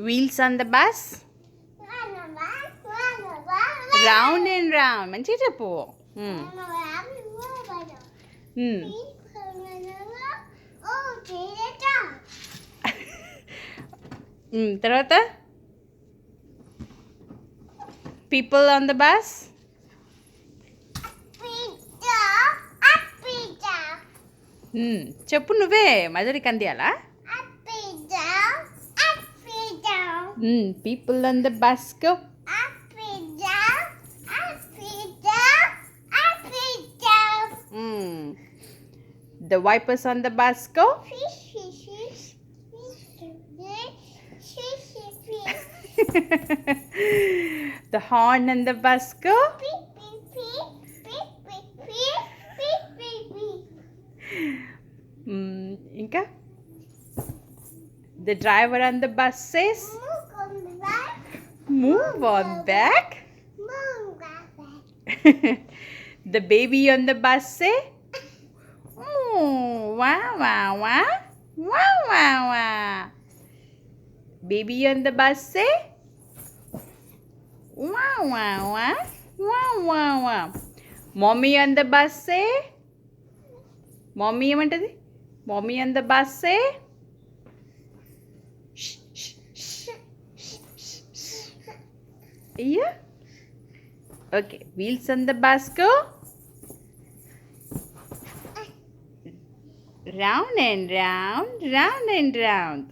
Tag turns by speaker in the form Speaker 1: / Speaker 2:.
Speaker 1: Wheels on the bus. Round and round. మంచిగా చెప్పు. తర్వాత people on the bus. చెప్పు నువ్వే మధురికి అందియాలా. People on the bus go. The wipers on the bus go. The horn on the bus go. Inka? The driver on the bus says, move on back. The baby on the bus say, oh, wow, wow, wow, wow, wow, wow. Baby on the bus say, wow, wow, wow, wow, wow, wow. Mommy on the bus say, mommy ఏమంటది? Mommy on the bus say, shh, shh, shh, shh, shh. Yeah? Okay, wheels on the bus go. Round and round, round and round.